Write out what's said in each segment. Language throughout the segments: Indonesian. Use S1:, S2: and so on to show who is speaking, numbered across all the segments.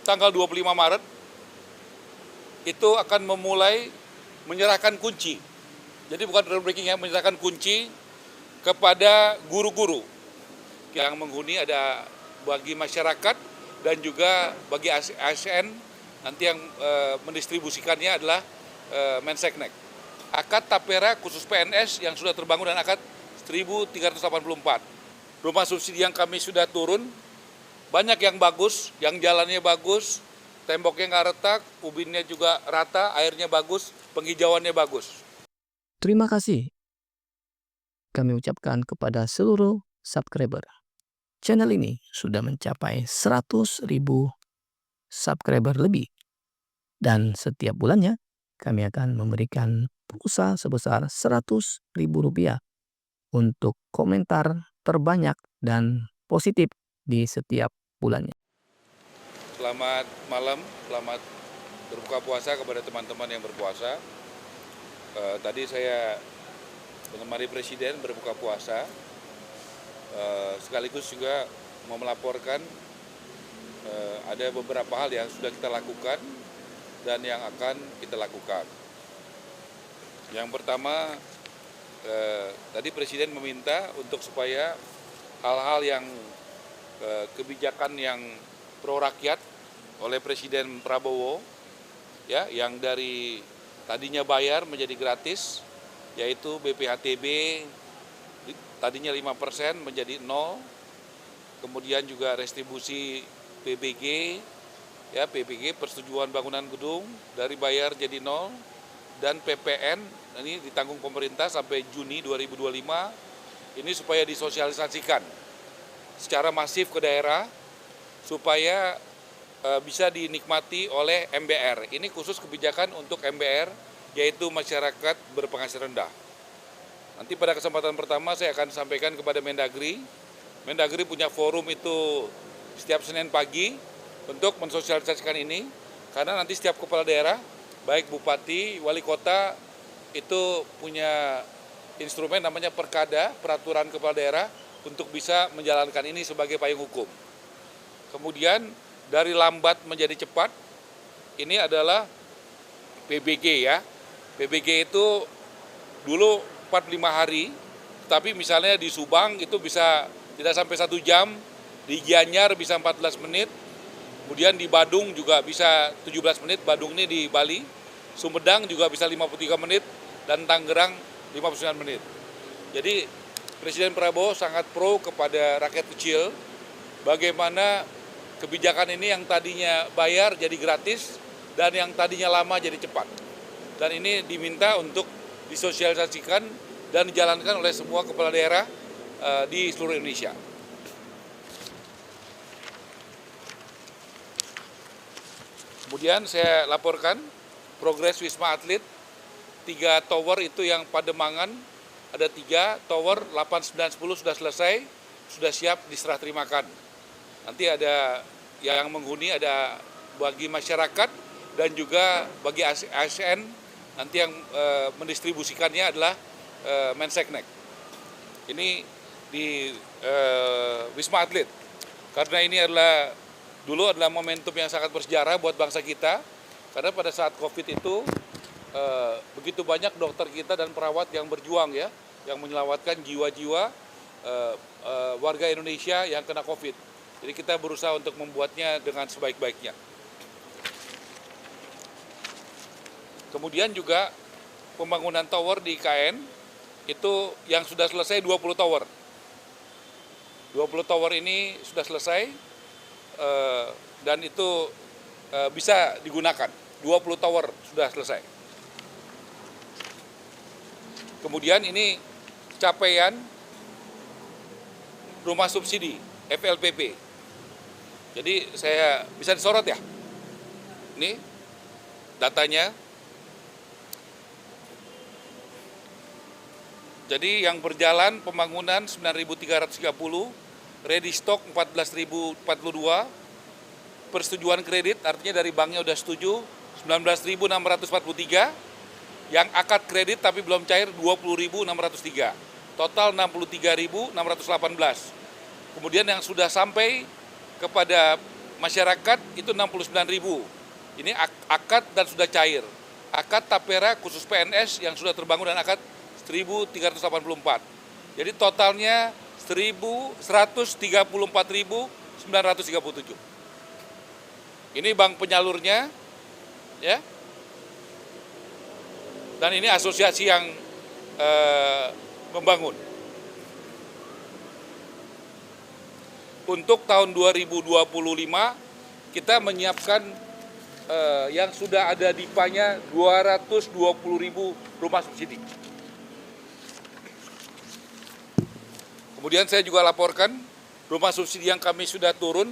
S1: tanggal 25 Maret itu akan memulai menyerahkan kunci. Jadi bukan groundbreaking ya, menyerahkan kunci kepada guru-guru yang menghuni, ada bagi masyarakat dan juga bagi ASN. Nanti yang mendistribusikannya adalah Menseknek. Akad Tapera khusus PNS yang sudah terbangun dan akad 1.384. Rumah subsidi yang kami sudah turun, banyak yang bagus, yang jalannya bagus, temboknya nggak retak, ubinnya juga rata, airnya bagus, penghijauannya bagus.
S2: Terima kasih kami ucapkan kepada seluruh subscriber. Channel ini sudah mencapai 100.000 subscriber lebih. Dan setiap bulannya kami akan memberikan pulsa sebesar Rp100.000 untuk komentar terbanyak dan positif di setiap bulannya.
S1: Selamat malam, selamat berbuka puasa kepada teman-teman yang berpuasa. Tadi saya menemani Presiden berbuka puasa, sekaligus juga mau melaporkan ada beberapa hal yang sudah kita lakukan dan yang akan kita lakukan. Yang pertama, tadi Presiden meminta untuk supaya hal-hal yang kebijakan yang pro rakyat oleh Presiden Prabowo, ya, yang dari tadinya bayar menjadi gratis, yaitu BPHTB tadinya 5% menjadi 0, kemudian juga restribusi PBG, ya, PBG persetujuan bangunan gedung dari bayar jadi 0, dan PPN ini ditanggung pemerintah sampai Juni 2025, ini supaya disosialisasikan secara masif ke daerah supaya bisa dinikmati oleh MBR. Ini khusus kebijakan untuk MBR, yaitu masyarakat berpenghasilan rendah. Nanti pada kesempatan pertama saya akan sampaikan kepada Mendagri. Mendagri punya forum itu setiap Senin pagi untuk mensosialisasikan ini, karena nanti setiap kepala daerah, baik bupati, wali kota, itu punya instrumen namanya Perkada, peraturan kepala daerah, untuk bisa menjalankan ini sebagai payung hukum. Kemudian dari lambat menjadi cepat, ini adalah PBG ya. PBG itu dulu 45 hari, tapi misalnya di Subang itu bisa tidak sampai 1 jam, di Gianyar bisa 14 menit, kemudian di Badung juga bisa 17 menit, Badung ini di Bali, Sumedang juga bisa 53 menit, dan Tangerang 59 menit. Jadi Presiden Prabowo sangat pro kepada rakyat kecil, bagaimana kebijakan ini yang tadinya bayar jadi gratis, dan yang tadinya lama jadi cepat. Dan ini diminta untuk disosialisasikan dan dijalankan oleh semua kepala daerah di seluruh Indonesia. Kemudian saya laporkan progres Wisma Atlet, 3 tower itu yang Pademangan, ada 3 tower, 8, 9, 10 sudah selesai, sudah siap diserah terimakan. Nanti ada yang menghuni, ada bagi masyarakat dan juga bagi ASN, nanti yang mendistribusikannya adalah Menseknek. Ini di Wisma Atlet, karena ini adalah dulu adalah momentum yang sangat bersejarah buat bangsa kita, karena pada saat COVID itu begitu banyak dokter kita dan perawat yang berjuang ya, yang menyelamatkan jiwa-jiwa warga Indonesia yang kena COVID. Jadi kita berusaha untuk membuatnya dengan sebaik-baiknya. Kemudian juga pembangunan tower di IKN, itu yang sudah selesai 20 tower. 20 tower ini sudah selesai dan itu bisa digunakan. 20 tower sudah selesai. Kemudian ini capaian rumah subsidi FLPP. Jadi saya bisa disorot ya. Ini datanya. Jadi yang berjalan pembangunan 9.330, ready stock 14.042, persetujuan kredit artinya dari banknya udah setuju 19.643, yang akad kredit tapi belum cair 20.603, total 63.618. Kemudian yang sudah sampai kepada masyarakat itu 69.000. Ini akad dan sudah cair. Akad tapera khusus PNS yang sudah terbangun dan akad 1.384. Jadi totalnya 134.937. Ini bank penyalurnya, ya. Dan ini asosiasi yang membangun. Untuk tahun 2025 kita menyiapkan yang sudah ada DIPA-nya 220.000 rumah subsidi. Kemudian saya juga laporkan rumah subsidi yang kami sudah turun,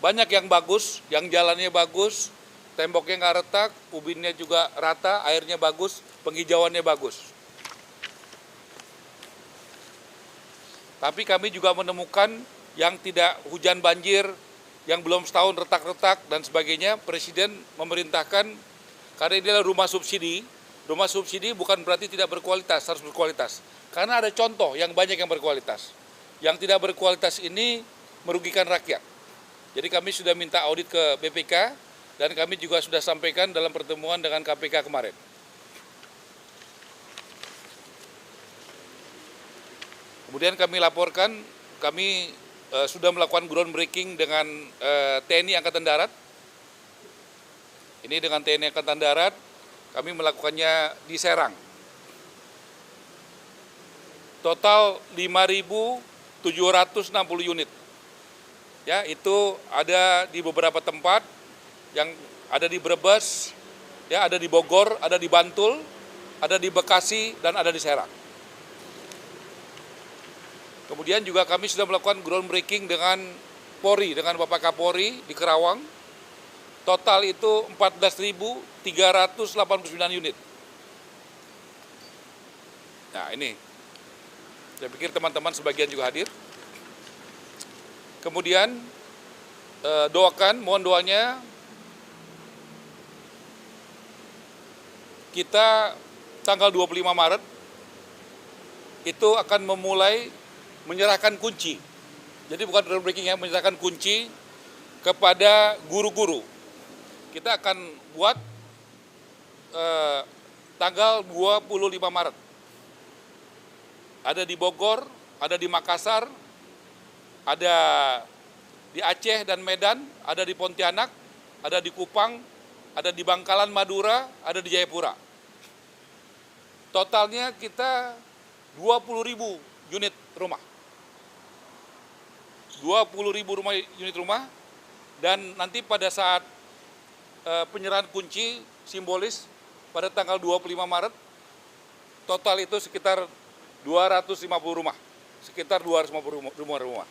S1: banyak yang bagus, yang jalannya bagus, temboknya nggak retak, ubinnya juga rata, airnya bagus, penghijauannya bagus. Tapi kami juga menemukan yang tidak hujan banjir, yang belum setahun retak-retak dan sebagainya. Presiden memerintahkan, karena ini adalah rumah subsidi bukan berarti tidak berkualitas, harus berkualitas. Karena ada contoh yang banyak yang berkualitas. Yang tidak berkualitas ini merugikan rakyat. Jadi kami sudah minta audit ke BPK dan kami juga sudah sampaikan dalam pertemuan dengan KPK kemarin. Kemudian kami laporkan, kami sudah melakukan groundbreaking dengan TNI Angkatan Darat. Ini dengan TNI Angkatan Darat, kami melakukannya di Serang. Total 5.760 unit. Ya, itu ada di beberapa tempat, yang ada di Brebes, ya, ada di Bogor, ada di Bantul, ada di Bekasi, dan ada di Serang. Kemudian juga kami sudah melakukan groundbreaking dengan Polri, dengan Bapak Kapolri di Kerawang. Total itu 14.389 unit. Nah, ini. Saya pikir teman-teman sebagian juga hadir. Kemudian mohon doanya, kita tanggal 25 Maret itu akan memulai menyerahkan kunci. Jadi bukan groundbreaking ya, menyerahkan kunci kepada guru-guru. Kita akan buat tanggal 25 Maret. Ada di Bogor, ada di Makassar, ada di Aceh dan Medan, ada di Pontianak, ada di Kupang, ada di Bangkalan, Madura, ada di Jayapura. Totalnya kita 20.000 unit rumah. 20.000 unit rumah, dan nanti pada saat penyerahan kunci simbolis pada tanggal 25 Maret, total itu sekitar 250 rumah, sekitar 250 rumah.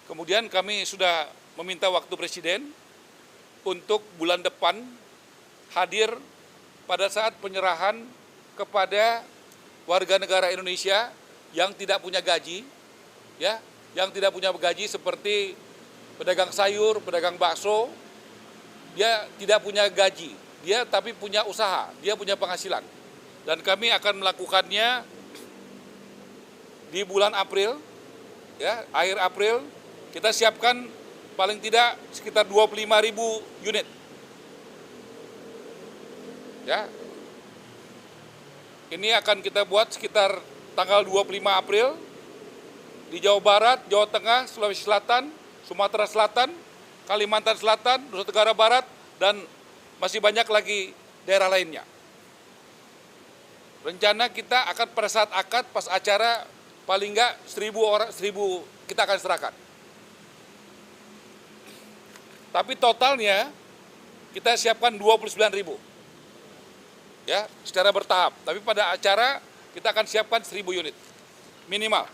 S1: Kemudian kami sudah meminta waktu Presiden untuk bulan depan hadir pada saat penyerahan kepada warga negara Indonesia yang tidak punya gaji, ya, yang tidak punya gaji seperti pedagang sayur, pedagang bakso, dia tidak punya gaji. Dia tapi punya usaha, dia punya penghasilan. Dan kami akan melakukannya di bulan April, ya, akhir April, kita siapkan paling tidak sekitar 25.000 unit. Ya. Ini akan kita buat sekitar tanggal 25 April di Jawa Barat, Jawa Tengah, Sulawesi Selatan, Sumatera Selatan, Kalimantan Selatan, Nusa Tenggara Barat, dan masih banyak lagi daerah lainnya. Rencana kita akan pada saat akad, pas acara, paling enggak 1.000 kita akan serahkan. Tapi totalnya kita siapkan 29.000. Ya, secara bertahap. Tapi pada acara kita akan siapkan 1.000 unit minimal.